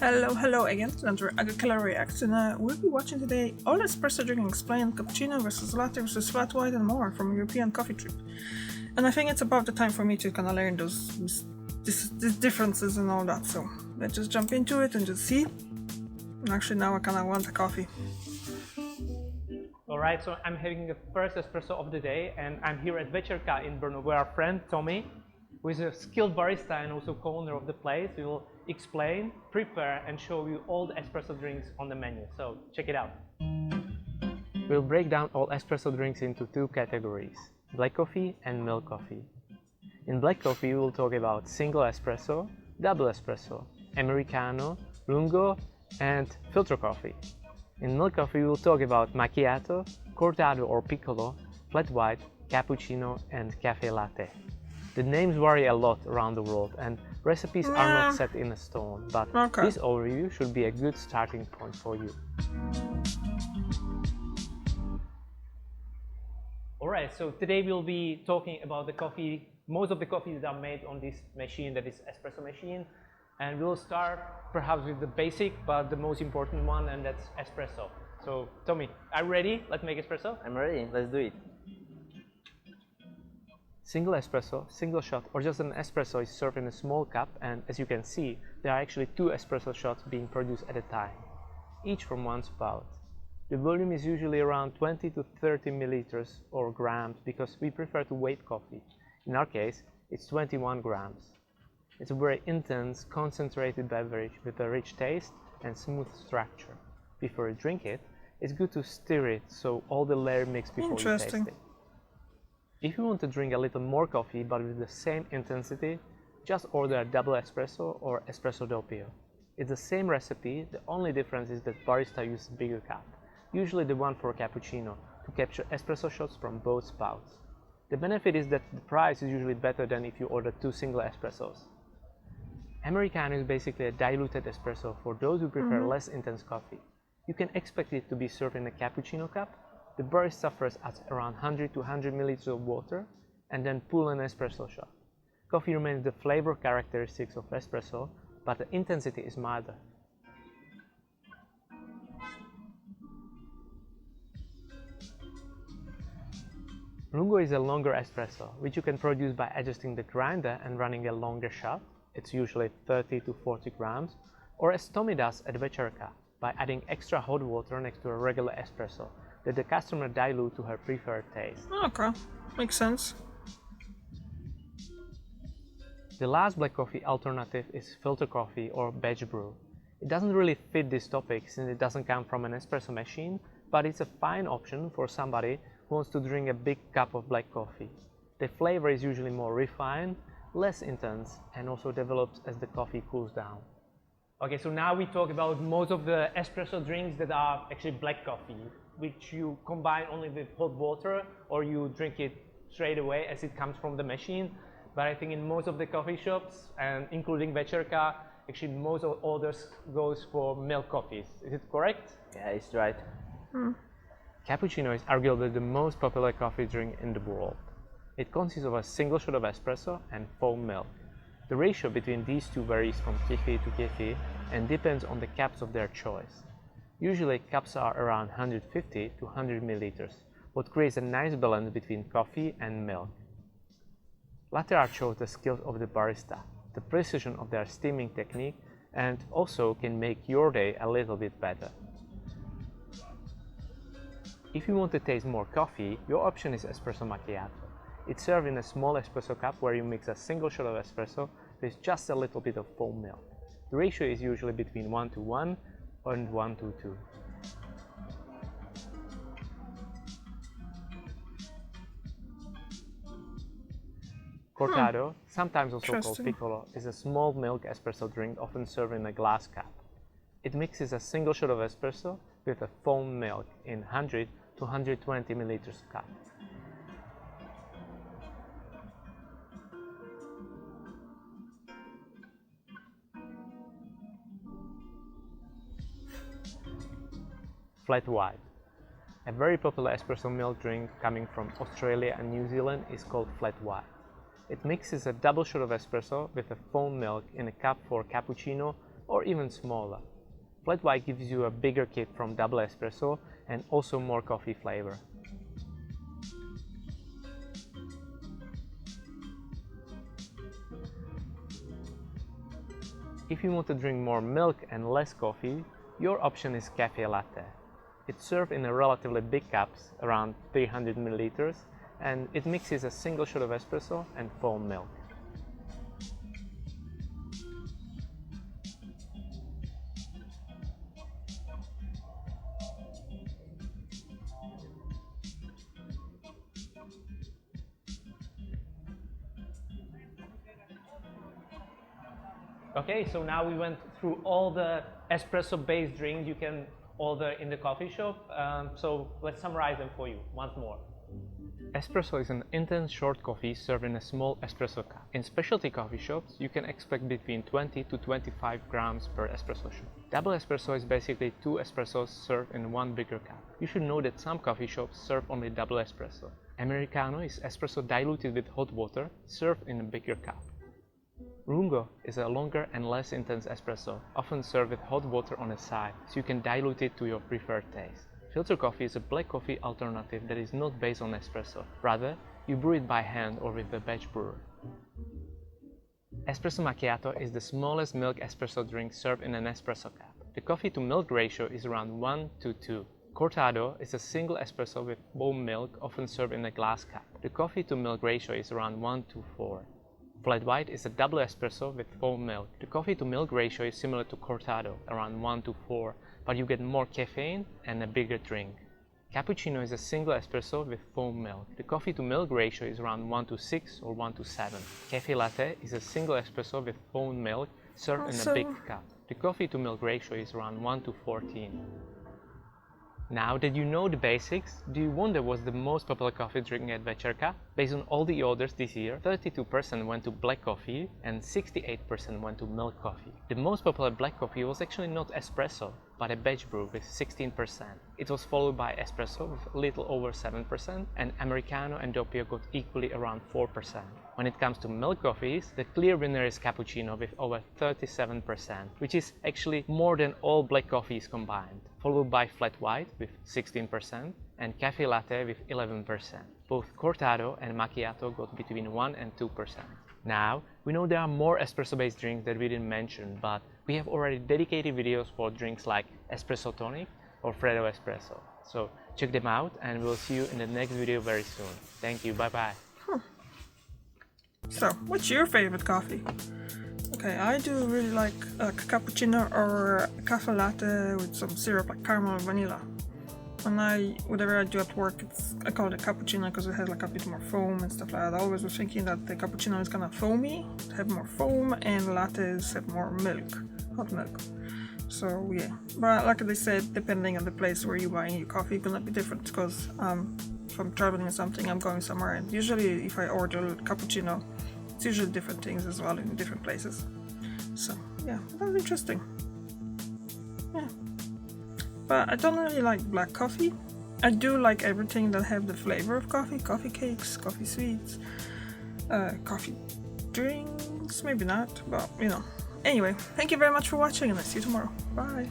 Hello again to another Agricola React, and we'll be watching today all espresso drinking explained, cappuccino versus latte versus flat white and more from a European coffee trip. And I think it's about the time for me to kind of learn these differences and all that, so let's just jump into it and just see. Actually, now I kind of want a coffee. Alright, so I'm having the first espresso of the day, and I'm here at Večerka in Brno with our friend Tommy, who is a skilled barista and also co-owner of the place. He will explain, prepare and show you all the espresso drinks on the menu, so check it out. We'll break down all espresso drinks into two categories, black coffee and milk coffee. In black coffee we will talk about single espresso, double espresso, americano, lungo and filter coffee. In milk coffee we will talk about macchiato, cortado or piccolo, flat white, cappuccino and cafe latte. The names vary a lot around the world and recipes are not set in stone, but this overview should be a good starting point for you. Alright, so today we'll be talking about the coffee, most of the coffees that are made on this machine, that is espresso machine. And we'll start perhaps with the basic, but the most important one, and that's espresso. So Tommy, are you ready? Let's make espresso? I'm ready, let's do it. Single espresso, single shot, or just an espresso is served in a small cup, and as you can see, there are actually two espresso shots being produced at a time, each from one spout. The volume is usually around 20 to 30 milliliters or grams because we prefer to weight coffee. In our case, it's 21 grams. It's a very intense, concentrated beverage with a rich taste and smooth structure. Before you drink it, it's good to stir it so all the layer mix before you taste it. If you want to drink a little more coffee but with the same intensity, just order a double espresso or espresso doppio. It's the same recipe, the only difference is that barista uses a bigger cup, usually the one for a cappuccino, to capture espresso shots from both spouts. The benefit is that the price is usually better than if you order two single espressos. Americano is basically a diluted espresso for those who prefer less intense coffee. You can expect it to be served in a cappuccino cup. The barista first adds around 100 to 100 milliliters of water and then pull an espresso shot. Coffee remains the flavor characteristics of espresso, but the intensity is milder. Lungo is a longer espresso, which you can produce by adjusting the grinder and running a longer shot. It's usually 30 to 40 grams, or as Tommy does at Večerka, by adding extra hot water next to a regular espresso that the customer dilute to her preferred taste. Okay, makes sense. The last black coffee alternative is filter coffee or batch brew. It doesn't really fit this topic since it doesn't come from an espresso machine, but it's a fine option for somebody who wants to drink a big cup of black coffee. The flavor is usually more refined, less intense, and also develops as the coffee cools down. Okay, so now we talk about most of the espresso drinks that are actually black coffee, which you combine only with hot water or you drink it straight away as it comes from the machine. But I think in most of the coffee shops, and including Večerka, actually most of orders goes for milk coffees. Is it correct? Yeah, it's right. Cappuccino is arguably the most popular coffee drink in the world. It consists of a single shot of espresso and foam milk. The ratio between these two varies from keffi to keffi and depends on the cups of their choice. Usually cups are around 150 to 100 milliliters, what creates a nice balance between coffee and milk. Latte shows the skills of the barista, the precision of their steaming technique, and also can make your day a little bit better. If you want to taste more coffee, your option is espresso macchiato. It's served in a small espresso cup where you mix a single shot of espresso with just a little bit of foam milk. The ratio is usually between 1 to 1 and 1 to 2. Cortado, sometimes also called piccolo, is a small milk espresso drink often served in a glass cup. It mixes a single shot of espresso with a foam milk in 100 to 120 milliliters cup. Flat white. A very popular espresso milk drink coming from Australia and New Zealand is called flat white. It mixes a double shot of espresso with a foam milk in a cup for cappuccino or even smaller. Flat white gives you a bigger kick from double espresso and also more coffee flavor. If you want to drink more milk and less coffee, your option is cafe latte. It's served in a relatively big cups, around 300 milliliters, and it mixes a single shot of espresso and foam milk. Okay, so now we went through all the espresso-based drinks you can order in the coffee shop. So let's summarize them for you once more. Espresso is an intense short coffee served in a small espresso cup. In specialty coffee shops, you can expect between 20 to 25 grams per espresso shot. Double espresso is basically 2 espressos served in one bigger cup. You should know that some coffee shops serve only double espresso. Americano is espresso diluted with hot water, served in a bigger cup. Lungo is a longer and less intense espresso, often served with hot water on the side, so you can dilute it to your preferred taste. Filter coffee is a black coffee alternative that is not based on espresso. Rather, you brew it by hand or with a batch brewer. Espresso macchiato is the smallest milk espresso drink served in an espresso cup. The coffee to milk ratio is around 1 to 2. Cortado is a single espresso with foam milk, often served in a glass cup. The coffee to milk ratio is around 1 to 4. Flat white is a double espresso with foam milk. The coffee to milk ratio is similar to Cortado, around 1 to 4, but you get more caffeine and a bigger drink. Cappuccino is a single espresso with foam milk. The coffee to milk ratio is around 1 to 6 or 1 to 7. Cafe latte is a single espresso with foam milk served in a big cup. The coffee to milk ratio is around 1 to 14. Now that you know the basics, do you wonder what's the most popular coffee drink at Večerka? Based on all the orders this year, 32% went to black coffee and 68% went to milk coffee. The most popular black coffee was actually not espresso, but a batch brew with 16%. It was followed by espresso with a little over 7%, and Americano and doppio got equally around 4%. When it comes to milk coffees, the clear winner is Cappuccino with over 37%, which is actually more than all black coffees combined, followed by Flat White with 16% and Cafe Latte with 11%. Both Cortado and Macchiato got between 1 and 2%. Now, we know there are more espresso-based drinks that we didn't mention, but we have already dedicated videos for drinks like Espresso Tonic or Freddo Espresso. So check them out and we'll see you in the next video very soon. Thank you, bye bye. So, what's your favorite coffee? Okay, I do really like a cappuccino or a cafe latte with some syrup like caramel or vanilla. And whatever I do at work, I call it a cappuccino because it has like a bit more foam and stuff like that. I always was thinking that the cappuccino is kind of foamy, have more foam, and lattes have more milk, hot milk. So yeah, but like they said, depending on the place where you're buying your coffee, it's gonna be different because if I'm traveling or something, I'm going somewhere, and usually if I order a cappuccino, it's usually different things as well in different places. So yeah, that's interesting. Yeah, but I don't really like black coffee. I do like everything that have the flavor of coffee, coffee cakes, coffee sweets, coffee drinks, maybe not, but you know. Anyway, thank you very much for watching and I'll see you tomorrow. Bye!